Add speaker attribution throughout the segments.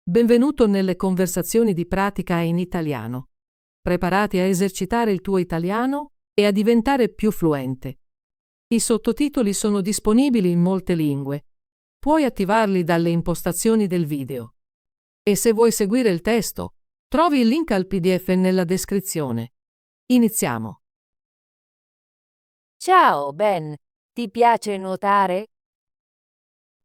Speaker 1: Benvenuto nelle conversazioni di pratica in italiano. Preparati a esercitare il tuo italiano e a diventare più fluente. I sottotitoli sono disponibili in molte lingue. Puoi attivarli dalle impostazioni del video. E se vuoi seguire il testo, trovi il link al PDF nella descrizione. Iniziamo.
Speaker 2: Ciao Ben, ti piace nuotare?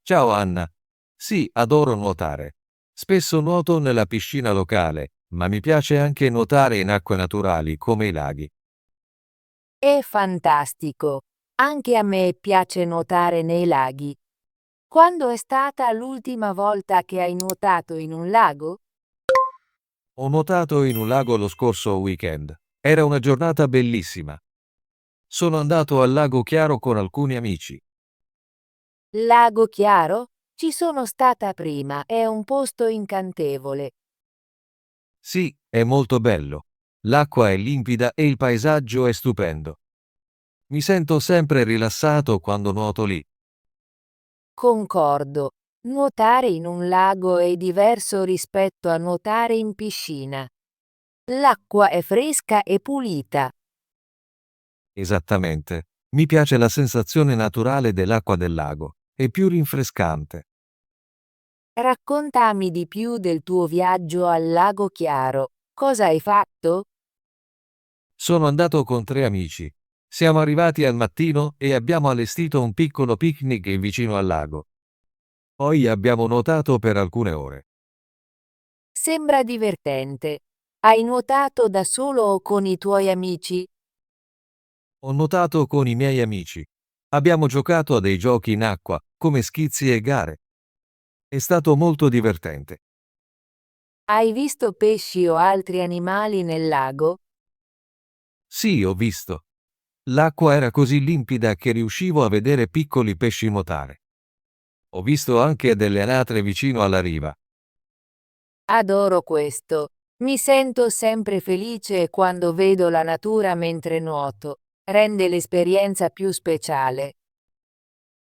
Speaker 3: Ciao Anna. Sì, adoro nuotare. Spesso nuoto nella piscina locale, ma mi piace anche nuotare in acque naturali come i laghi.
Speaker 2: È fantastico. Anche a me piace nuotare nei laghi. Quando è stata l'ultima volta che hai nuotato in un lago?
Speaker 3: Ho nuotato in un lago lo scorso weekend. Era una giornata bellissima. Sono andato al lago Chiaro con alcuni amici.
Speaker 2: Lago Chiaro? Ci sono stata prima, è un posto incantevole.
Speaker 3: Sì, è molto bello. L'acqua è limpida e il paesaggio è stupendo. Mi sento sempre rilassato quando nuoto lì.
Speaker 2: Concordo. Nuotare in un lago è diverso rispetto a nuotare in piscina. L'acqua è fresca e pulita.
Speaker 3: Esattamente. Mi piace la sensazione naturale dell'acqua del lago. È più rinfrescante.
Speaker 2: Raccontami di più del tuo viaggio al Lago Chiaro. Cosa hai fatto?
Speaker 3: Sono andato con 3 amici. Siamo arrivati al mattino e abbiamo allestito un piccolo picnic vicino al lago. Poi abbiamo nuotato per alcune ore.
Speaker 2: Sembra divertente. Hai nuotato da solo o con i tuoi amici?
Speaker 3: Ho nuotato con i miei amici. Abbiamo giocato a dei giochi in acqua, come schizzi e gare. È stato molto divertente.
Speaker 2: Hai visto pesci o altri animali nel lago?
Speaker 3: Sì, ho visto. L'acqua era così limpida che riuscivo a vedere piccoli pesci nuotare. Ho visto anche delle anatre vicino alla riva.
Speaker 2: Adoro questo. Mi sento sempre felice quando vedo la natura mentre nuoto. Rende l'esperienza più speciale.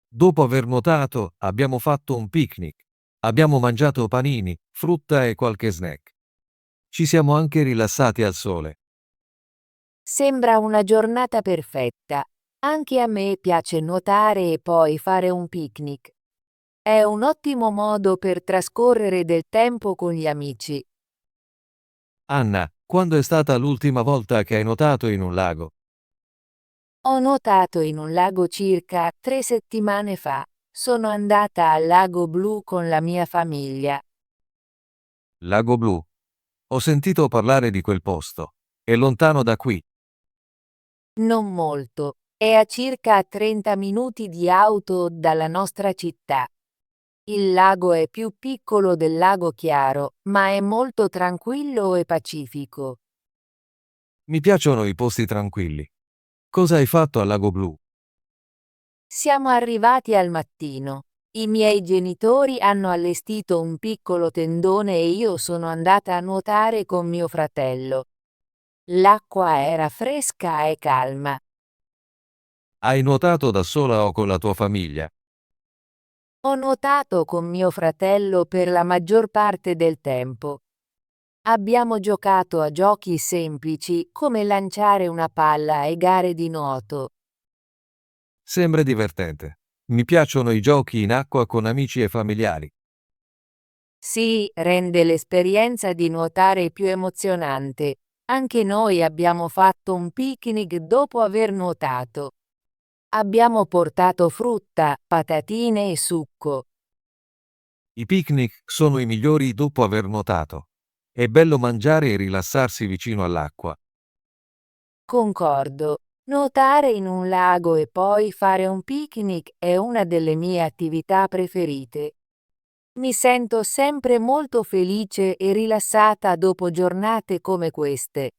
Speaker 3: Dopo aver nuotato, abbiamo fatto un picnic. Abbiamo mangiato panini, frutta e qualche snack. Ci siamo anche rilassati al sole.
Speaker 2: Sembra una giornata perfetta. Anche a me piace nuotare e poi fare un picnic. È un ottimo modo per trascorrere del tempo con gli amici.
Speaker 3: Anna, quando è stata l'ultima volta che hai nuotato in un lago?
Speaker 2: Ho nuotato in un lago circa 3 settimane fa. Sono andata al Lago Blu con la mia famiglia.
Speaker 3: Lago Blu. Ho sentito parlare di quel posto. È lontano da qui.
Speaker 2: Non molto. È a circa 30 minuti di auto dalla nostra città. Il lago è più piccolo del Lago Chiaro, ma è molto tranquillo e pacifico.
Speaker 3: Mi piacciono i posti tranquilli. Cosa hai fatto al Lago Blu?
Speaker 2: Siamo arrivati al mattino. I miei genitori hanno allestito un piccolo tendone e io sono andata a nuotare con mio fratello. L'acqua era fresca e calma.
Speaker 3: Hai nuotato da sola o con la tua famiglia?
Speaker 2: Ho nuotato con mio fratello per la maggior parte del tempo. Abbiamo giocato a giochi semplici come lanciare una palla e gare di nuoto.
Speaker 3: Sembra divertente. Mi piacciono i giochi in acqua con amici e familiari.
Speaker 2: Sì, rende l'esperienza di nuotare più emozionante. Anche noi abbiamo fatto un picnic dopo aver nuotato. Abbiamo portato frutta, patatine e succo.
Speaker 3: I picnic sono i migliori dopo aver nuotato. È bello mangiare e rilassarsi vicino all'acqua.
Speaker 2: Concordo. Nuotare in un lago e poi fare un picnic è una delle mie attività preferite. Mi sento sempre molto felice e rilassata dopo giornate come queste.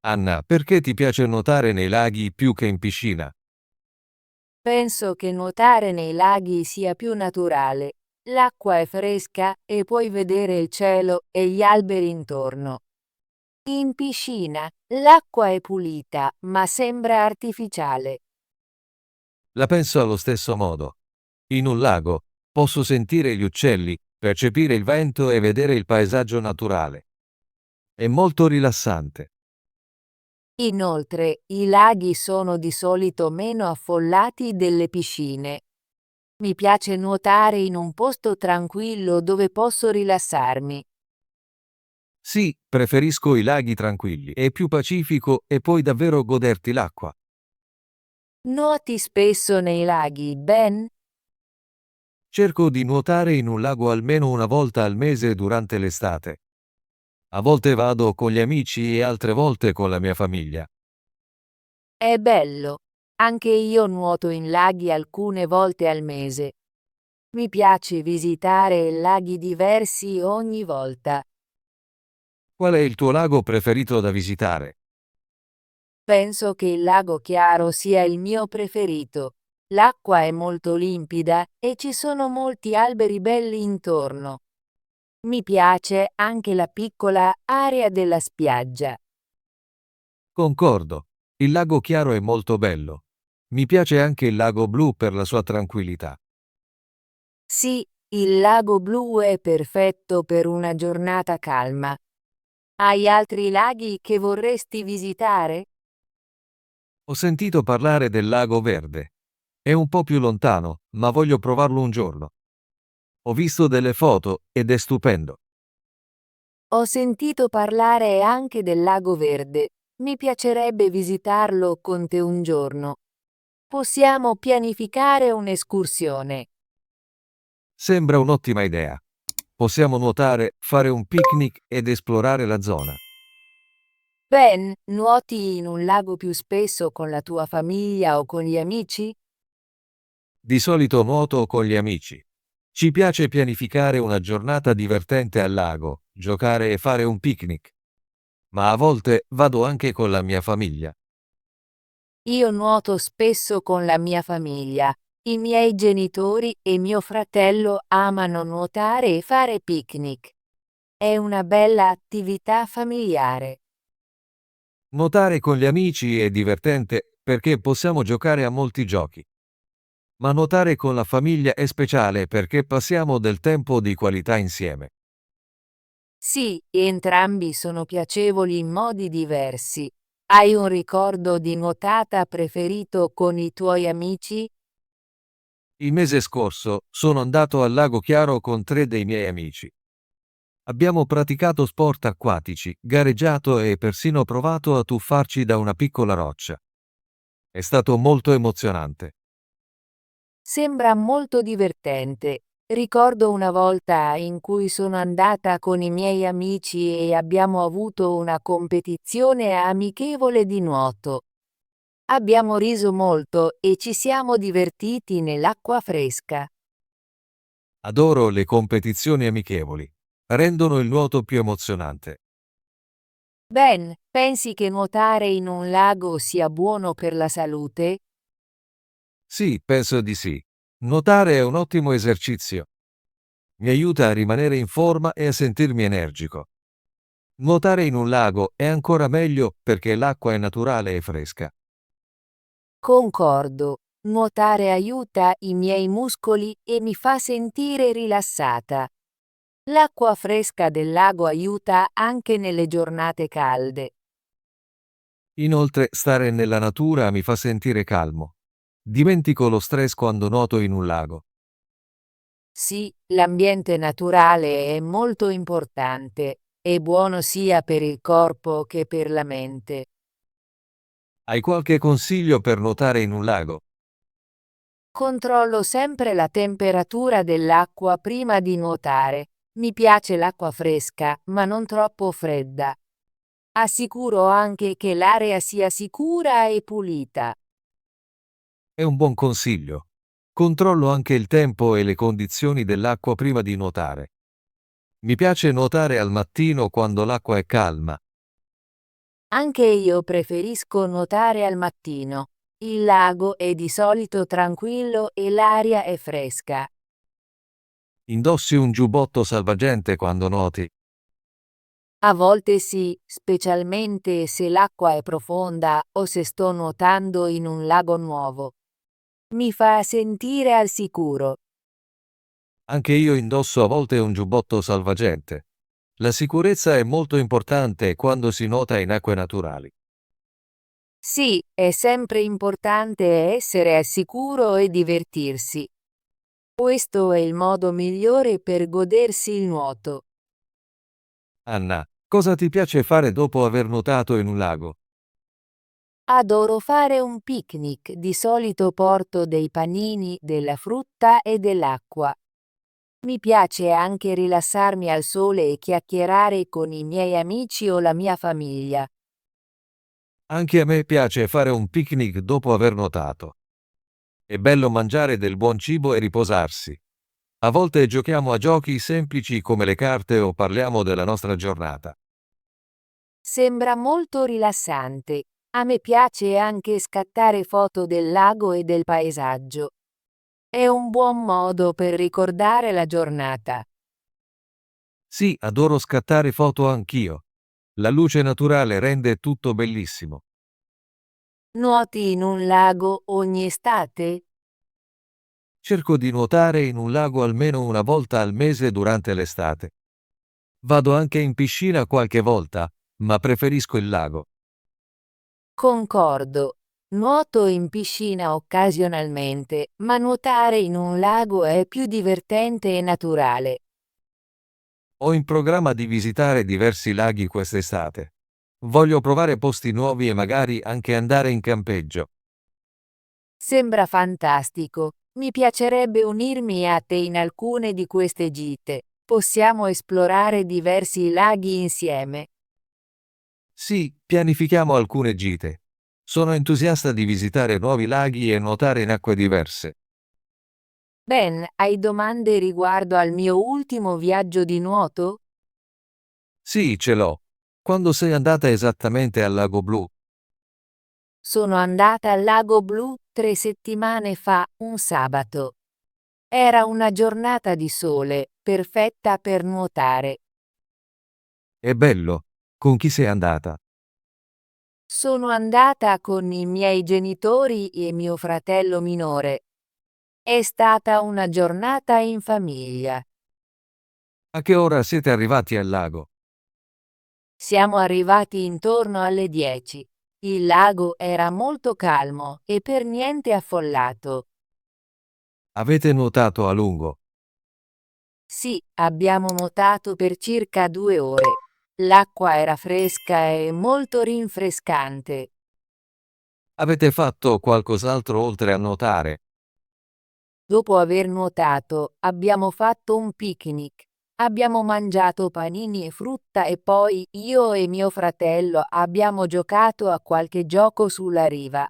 Speaker 3: Anna, perché ti piace nuotare nei laghi più che in piscina?
Speaker 2: Penso che nuotare nei laghi sia più naturale. L'acqua è fresca e puoi vedere il cielo e gli alberi intorno. In piscina, l'acqua è pulita, ma sembra artificiale.
Speaker 3: La penso allo stesso modo. In un lago, posso sentire gli uccelli, percepire il vento e vedere il paesaggio naturale. È molto rilassante.
Speaker 2: Inoltre, i laghi sono di solito meno affollati delle piscine. Mi piace nuotare in un posto tranquillo dove posso rilassarmi.
Speaker 3: Sì, preferisco i laghi tranquilli, è più pacifico e puoi davvero goderti l'acqua.
Speaker 2: Nuoti spesso nei laghi, Ben?
Speaker 3: Cerco di nuotare in un lago almeno una volta al mese durante l'estate. A volte vado con gli amici e altre volte con la mia famiglia.
Speaker 2: È bello. Anche io nuoto in laghi alcune volte al mese. Mi piace visitare laghi diversi ogni volta.
Speaker 3: Qual è il tuo lago preferito da visitare?
Speaker 2: Penso che il lago chiaro sia il mio preferito. L'acqua è molto limpida e ci sono molti alberi belli intorno. Mi piace anche la piccola area della spiaggia.
Speaker 3: Concordo. Il lago chiaro è molto bello. Mi piace anche il lago blu per la sua tranquillità.
Speaker 2: Sì, il lago blu è perfetto per una giornata calma. Hai altri laghi che vorresti visitare?
Speaker 3: Ho sentito parlare del lago Verde. È un po' più lontano, ma voglio provarlo un giorno. Ho visto delle foto ed è stupendo.
Speaker 2: Ho sentito parlare anche del lago Verde. Mi piacerebbe visitarlo con te un giorno. Possiamo pianificare un'escursione.
Speaker 3: Sembra un'ottima idea. Possiamo nuotare, fare un picnic ed esplorare la zona.
Speaker 2: Ben, nuoti in un lago più spesso con la tua famiglia o con gli amici?
Speaker 3: Di solito nuoto con gli amici. Ci piace pianificare una giornata divertente al lago, giocare e fare un picnic. Ma a volte vado anche con la mia famiglia.
Speaker 2: Io nuoto spesso con la mia famiglia. I miei genitori e mio fratello amano nuotare e fare picnic. È una bella attività familiare.
Speaker 3: Nuotare con gli amici è divertente perché possiamo giocare a molti giochi. Ma nuotare con la famiglia è speciale perché passiamo del tempo di qualità insieme.
Speaker 2: Sì, entrambi sono piacevoli in modi diversi. Hai un ricordo di nuotata preferito con i tuoi amici?
Speaker 3: Il mese scorso sono andato al lago Chiaro con 3 dei miei amici. Abbiamo praticato sport acquatici, gareggiato e persino provato a tuffarci da una piccola roccia. È stato molto emozionante.
Speaker 2: Sembra molto divertente. Ricordo una volta in cui sono andata con i miei amici e abbiamo avuto una competizione amichevole di nuoto. Abbiamo riso molto e ci siamo divertiti nell'acqua fresca.
Speaker 3: Adoro le competizioni amichevoli. Rendono il nuoto più emozionante.
Speaker 2: Ben, pensi che nuotare in un lago sia buono per la salute?
Speaker 3: Sì, penso di sì. Nuotare è un ottimo esercizio. Mi aiuta a rimanere in forma e a sentirmi energico. Nuotare in un lago è ancora meglio perché l'acqua è naturale e fresca.
Speaker 2: Concordo. Nuotare aiuta i miei muscoli e mi fa sentire rilassata. L'acqua fresca del lago aiuta anche nelle giornate calde.
Speaker 3: Inoltre, stare nella natura mi fa sentire calmo. Dimentico lo stress quando nuoto in un lago.
Speaker 2: Sì, l'ambiente naturale è molto importante. È buono sia per il corpo che per la mente.
Speaker 3: Hai qualche consiglio per nuotare in un lago?
Speaker 2: Controllo sempre la temperatura dell'acqua prima di nuotare. Mi piace l'acqua fresca, ma non troppo fredda. Assicuro anche che l'area sia sicura e pulita.
Speaker 3: È un buon consiglio. Controllo anche il tempo e le condizioni dell'acqua prima di nuotare. Mi piace nuotare al mattino quando l'acqua è calma.
Speaker 2: Anche io preferisco nuotare al mattino. Il lago è di solito tranquillo e l'aria è fresca.
Speaker 3: Indossi un giubbotto salvagente quando nuoti.
Speaker 2: A volte sì, specialmente se l'acqua è profonda o se sto nuotando in un lago nuovo. Mi fa sentire al sicuro.
Speaker 3: Anche io indosso a volte un giubbotto salvagente. La sicurezza è molto importante quando si nuota in acque naturali.
Speaker 2: Sì, è sempre importante essere al sicuro e divertirsi. Questo è il modo migliore per godersi il nuoto.
Speaker 3: Anna, cosa ti piace fare dopo aver nuotato in un lago?
Speaker 2: Adoro fare un picnic, di solito porto dei panini, della frutta e dell'acqua. Mi piace anche rilassarmi al sole e chiacchierare con i miei amici o la mia famiglia.
Speaker 3: Anche a me piace fare un picnic dopo aver nuotato. È bello mangiare del buon cibo e riposarsi. A volte giochiamo a giochi semplici come le carte o parliamo della nostra giornata.
Speaker 2: Sembra molto rilassante. A me piace anche scattare foto del lago e del paesaggio. È un buon modo per ricordare la giornata.
Speaker 3: Sì, adoro scattare foto anch'io. La luce naturale rende tutto bellissimo.
Speaker 2: Nuoti in un lago ogni estate?
Speaker 3: Cerco di nuotare in un lago almeno una volta al mese durante l'estate. Vado anche in piscina qualche volta, ma preferisco il lago.
Speaker 2: Concordo. Nuoto in piscina occasionalmente, ma nuotare in un lago è più divertente e naturale.
Speaker 3: Ho in programma di visitare diversi laghi quest'estate. Voglio provare posti nuovi e magari anche andare in campeggio.
Speaker 2: Sembra fantastico. Mi piacerebbe unirmi a te in alcune di queste gite. Possiamo esplorare diversi laghi insieme.
Speaker 3: Sì, pianifichiamo alcune gite. Sono entusiasta di visitare nuovi laghi e nuotare in acque diverse.
Speaker 2: Ben, hai domande riguardo al mio ultimo viaggio di nuoto?
Speaker 3: Sì, ce l'ho. Quando sei andata esattamente al Lago Blu?
Speaker 2: Sono andata al Lago Blu 3 settimane fa, un sabato. Era una giornata di sole, perfetta per nuotare.
Speaker 3: È bello. Con chi sei andata?
Speaker 2: Sono andata con i miei genitori e mio fratello minore. È stata una giornata in famiglia.
Speaker 3: A che ora siete arrivati al lago?
Speaker 2: Siamo arrivati intorno alle 10. Il lago era molto calmo e per niente affollato.
Speaker 3: Avete nuotato a lungo?
Speaker 2: Sì, abbiamo nuotato per circa 2 ore. L'acqua era fresca e molto rinfrescante.
Speaker 3: Avete fatto qualcos'altro oltre a nuotare?
Speaker 2: Dopo aver nuotato, abbiamo fatto un picnic. Abbiamo mangiato panini e frutta e poi io e mio fratello abbiamo giocato a qualche gioco sulla riva.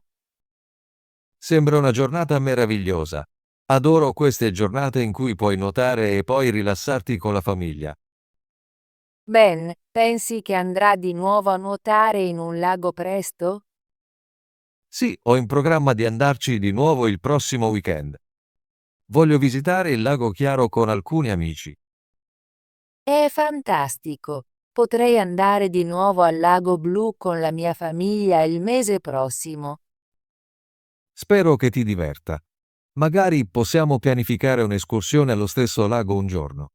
Speaker 3: Sembra una giornata meravigliosa. Adoro queste giornate in cui puoi nuotare e poi rilassarti con la famiglia.
Speaker 2: Ben, pensi che andrà di nuovo a nuotare in un lago presto?
Speaker 3: Sì, ho in programma di andarci di nuovo il prossimo weekend. Voglio visitare il lago Chiaro con alcuni amici.
Speaker 2: È fantastico! Potrei andare di nuovo al Lago Blu con la mia famiglia il mese prossimo.
Speaker 3: Spero che ti diverta. Magari possiamo pianificare un'escursione allo stesso lago un giorno.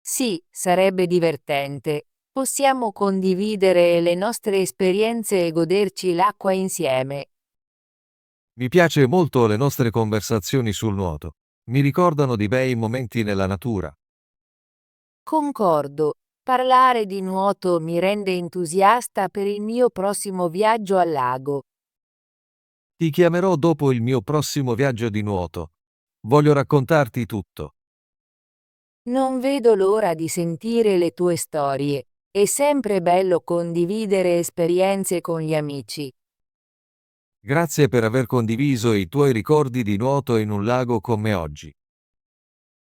Speaker 2: Sì, sarebbe divertente. Possiamo condividere le nostre esperienze e goderci l'acqua insieme.
Speaker 3: Mi piace molto le nostre conversazioni sul nuoto. Mi ricordano di bei momenti nella natura.
Speaker 2: Concordo. Parlare di nuoto mi rende entusiasta per il mio prossimo viaggio al lago.
Speaker 3: Ti chiamerò dopo il mio prossimo viaggio di nuoto. Voglio raccontarti tutto.
Speaker 2: Non vedo l'ora di sentire le tue storie. È sempre bello condividere esperienze con gli amici.
Speaker 3: Grazie per aver condiviso i tuoi ricordi di nuoto in un lago con me oggi.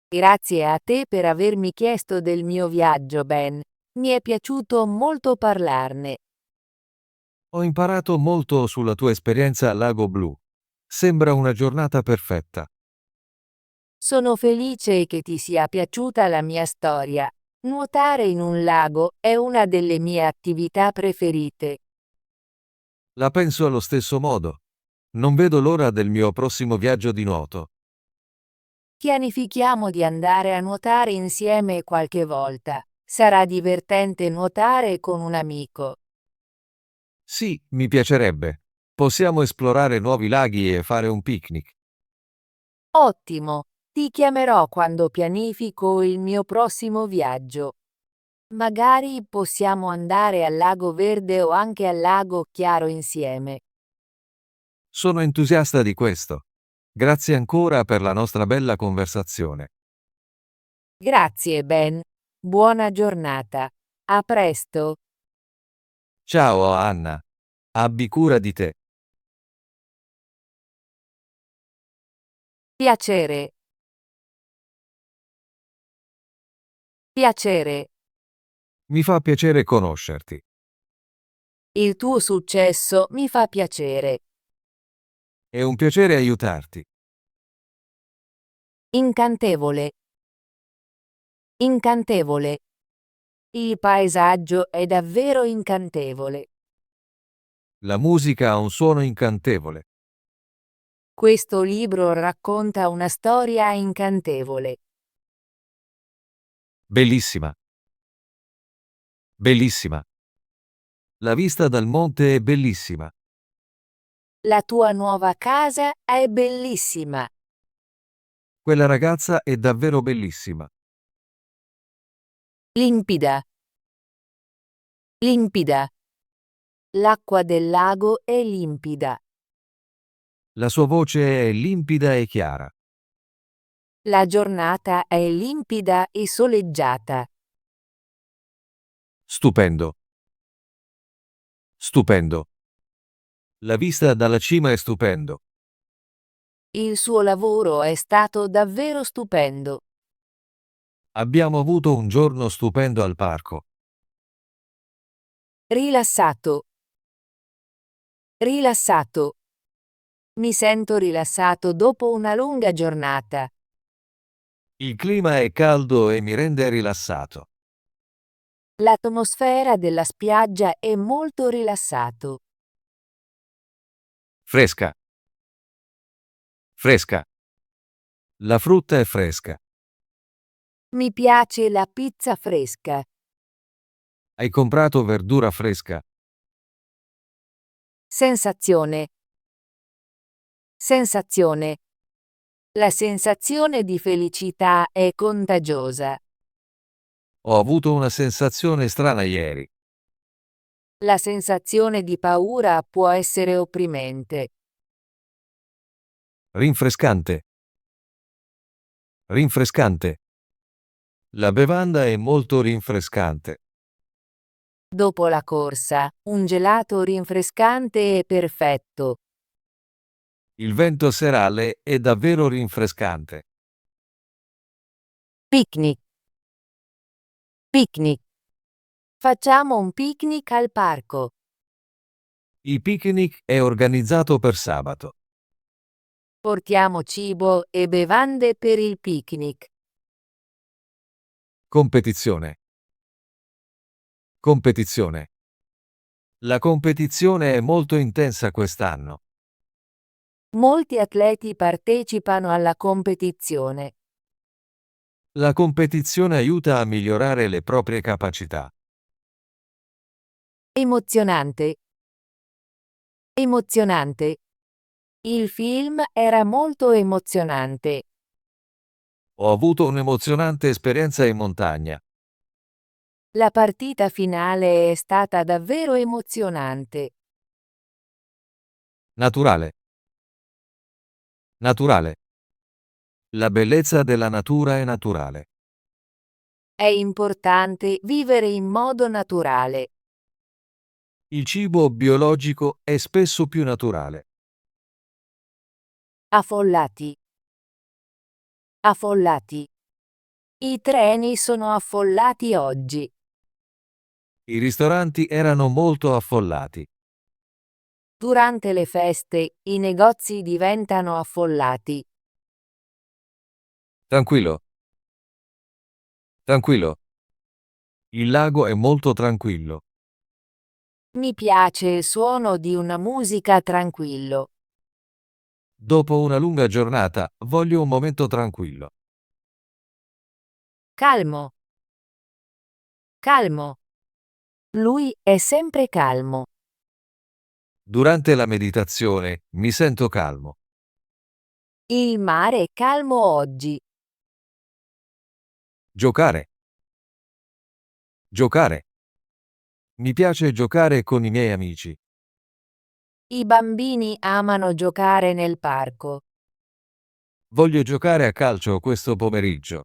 Speaker 2: Grazie a te per avermi chiesto del mio viaggio, Ben. Mi è piaciuto molto parlarne.
Speaker 3: Ho imparato molto sulla tua esperienza al Lago Blu. Sembra una giornata perfetta.
Speaker 2: Sono felice che ti sia piaciuta la mia storia. Nuotare in un lago è una delle mie attività preferite.
Speaker 3: La penso allo stesso modo. Non vedo l'ora del mio prossimo viaggio di nuoto.
Speaker 2: Pianifichiamo di andare a nuotare insieme qualche volta. Sarà divertente nuotare con un amico.
Speaker 3: Sì, mi piacerebbe. Possiamo esplorare nuovi laghi e fare un picnic.
Speaker 2: Ottimo! Ti chiamerò quando pianifico il mio prossimo viaggio. Magari possiamo andare al Lago Verde o anche al Lago Chiaro insieme.
Speaker 3: Sono entusiasta di questo. Grazie ancora per la nostra bella conversazione.
Speaker 2: Grazie, Ben. Buona giornata. A presto.
Speaker 3: Ciao Anna. Abbi cura di te.
Speaker 2: Piacere. Piacere.
Speaker 3: Mi fa piacere conoscerti.
Speaker 2: Il tuo successo mi fa piacere.
Speaker 3: È un piacere aiutarti.
Speaker 2: Incantevole. Incantevole. Il paesaggio è davvero incantevole.
Speaker 3: La musica ha un suono incantevole.
Speaker 2: Questo libro racconta una storia incantevole.
Speaker 3: Bellissima. Bellissima. La vista dal monte è bellissima.
Speaker 2: La tua nuova casa è bellissima.
Speaker 3: Quella ragazza è davvero bellissima.
Speaker 2: Limpida. Limpida. L'acqua del lago è limpida.
Speaker 3: La sua voce è limpida e chiara.
Speaker 2: La giornata è limpida e soleggiata.
Speaker 3: Stupendo. Stupendo. La vista dalla cima è stupendo.
Speaker 2: Il suo lavoro è stato davvero stupendo.
Speaker 3: Abbiamo avuto un giorno stupendo al parco.
Speaker 2: Rilassato. Rilassato. Mi sento rilassato dopo una lunga giornata.
Speaker 3: Il clima è caldo e mi rende rilassato.
Speaker 2: L'atmosfera della spiaggia è molto rilassato.
Speaker 3: Fresca. Fresca. La frutta è fresca.
Speaker 2: Mi piace la pizza fresca.
Speaker 3: Hai comprato verdura fresca?
Speaker 2: Sensazione. Sensazione. La sensazione di felicità è contagiosa.
Speaker 3: Ho avuto una sensazione strana ieri.
Speaker 2: La sensazione di paura può essere opprimente.
Speaker 3: Rinfrescante. Rinfrescante. La bevanda è molto rinfrescante.
Speaker 2: Dopo la corsa, un gelato rinfrescante è perfetto.
Speaker 3: Il vento serale è davvero rinfrescante.
Speaker 2: Picnic. Picnic. Facciamo un picnic al parco.
Speaker 3: Il picnic è organizzato per sabato.
Speaker 2: Portiamo cibo e bevande per il picnic.
Speaker 3: Competizione. Competizione. La competizione è molto intensa quest'anno.
Speaker 2: Molti atleti partecipano alla competizione.
Speaker 3: La competizione aiuta a migliorare le proprie capacità.
Speaker 2: Emozionante. Emozionante. Il film era molto emozionante.
Speaker 3: Ho avuto un'emozionante esperienza in montagna.
Speaker 2: La partita finale è stata davvero emozionante.
Speaker 3: Naturale. Naturale. La bellezza della natura è naturale.
Speaker 2: È importante vivere in modo naturale.
Speaker 3: Il cibo biologico è spesso più naturale.
Speaker 2: Affollati. Affollati. I treni sono affollati oggi.
Speaker 3: I ristoranti erano molto affollati.
Speaker 2: Durante le feste, i negozi diventano affollati.
Speaker 3: Tranquillo. Tranquillo. Il lago è molto tranquillo.
Speaker 2: Mi piace il suono di una musica tranquillo.
Speaker 3: Dopo una lunga giornata, voglio un momento tranquillo.
Speaker 2: Calmo. Calmo. Lui è sempre calmo.
Speaker 3: Durante la meditazione, mi sento calmo.
Speaker 2: Il mare è calmo oggi.
Speaker 3: Giocare. Giocare. Mi piace giocare con i miei amici.
Speaker 2: I bambini amano giocare nel parco.
Speaker 3: Voglio giocare a calcio questo pomeriggio.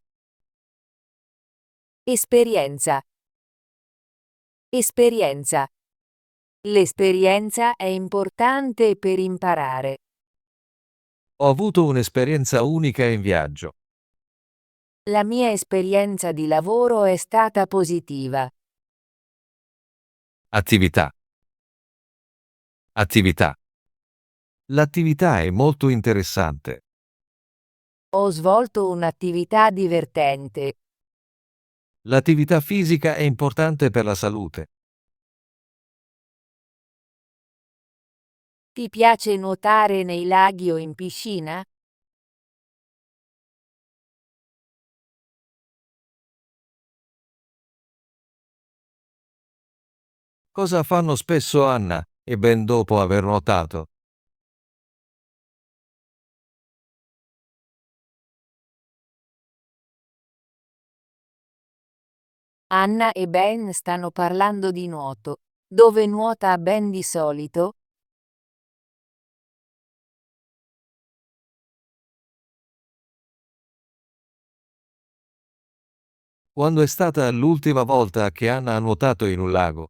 Speaker 2: Esperienza. Esperienza. L'esperienza è importante per imparare.
Speaker 3: Ho avuto un'esperienza unica in viaggio.
Speaker 2: La mia esperienza di lavoro è stata positiva.
Speaker 3: Attività. Attività. L'attività è molto interessante.
Speaker 2: Ho svolto un'attività divertente.
Speaker 3: L'attività fisica è importante per la salute.
Speaker 2: Ti piace nuotare nei laghi o in piscina?
Speaker 3: Cosa fanno spesso Anna e Ben dopo aver nuotato?
Speaker 2: Anna e Ben stanno parlando di nuoto. Dove nuota Ben di solito?
Speaker 3: Quando è stata l'ultima volta che Anna ha nuotato in un lago?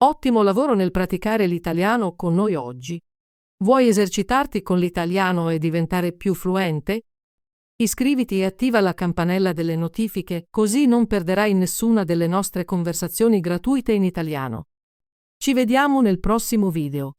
Speaker 1: Ottimo lavoro nel praticare l'italiano con noi oggi. Vuoi esercitarti con l'italiano e diventare più fluente? Iscriviti e attiva la campanella delle notifiche, così non perderai nessuna delle nostre conversazioni gratuite in italiano. Ci vediamo nel prossimo video.